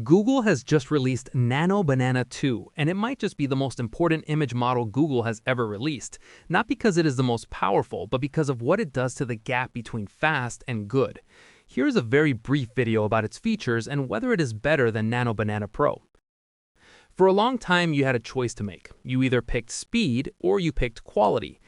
Google has just released Nano Banana 2, and it might just be the most important image model Google has ever released, not because it is the most powerful, but because of what it does to the gap between fast and good. Here's a very brief video about its features and whether it is better than Nano Banana Pro. For a long time, you had a choice to make. You either picked speed or you picked quality.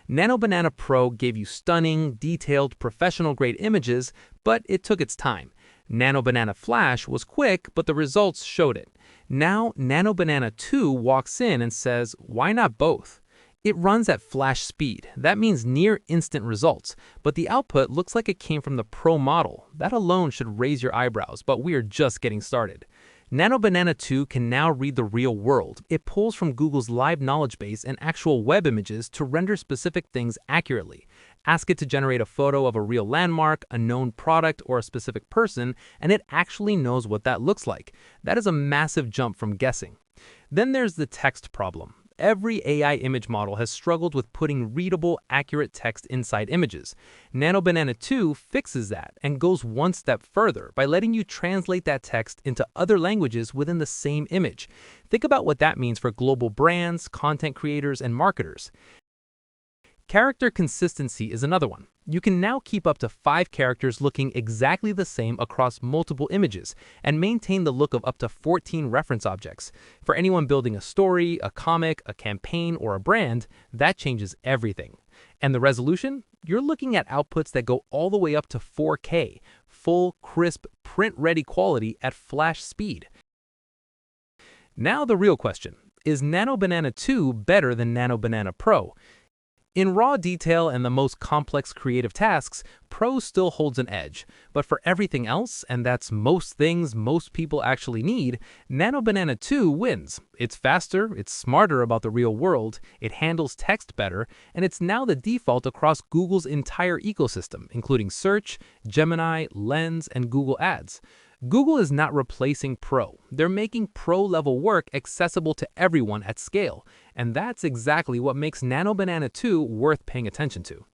Nano Banana Pro gave you stunning, detailed, professional-grade images, but it took its time. Nano Banana Flash was quick, but the results showed it. Now, Nano Banana 2 walks in and says, why not both? It runs at flash speed. That means near instant results, but the output looks like it came from the Pro model. That alone should raise your eyebrows, but we are just getting started. Nano Banana 2 can now read the real world. It pulls from Google's live knowledge base and actual web images to render specific things accurately. Ask it to generate a photo of a real landmark, a known product, or a specific person, and it actually knows what that looks like. That is a massive jump from guessing. Then there's the text problem. Every AI image model has struggled with putting readable, accurate text inside images. Nano Banana 2 fixes that and goes one step further by letting you translate that text into other languages within the same image. Think about what that means for global brands, content creators, and marketers. Character consistency is another one. You can now keep up to 5 characters looking exactly the same across multiple images and maintain the look of up to 14 reference objects. For anyone building a story, a comic, a campaign, or a brand, that changes everything. And the resolution? You're looking at outputs that go all the way up to 4K, full, crisp, print-ready quality at flash speed. Now the real question, is Nano Banana 2 better than Nano Banana Pro? In raw detail and the most complex creative tasks, Pro still holds an edge. But for everything else, and that's most things most people actually need, Nano Banana 2 wins. It's faster, it's smarter about the real world, it handles text better, and it's now the default across Google's entire ecosystem, including Search, Gemini, Lens, and Google Ads. Google is not replacing Pro. They're making Pro-level work accessible to everyone at scale. And that's exactly what makes Nano Banana 2 worth paying attention to.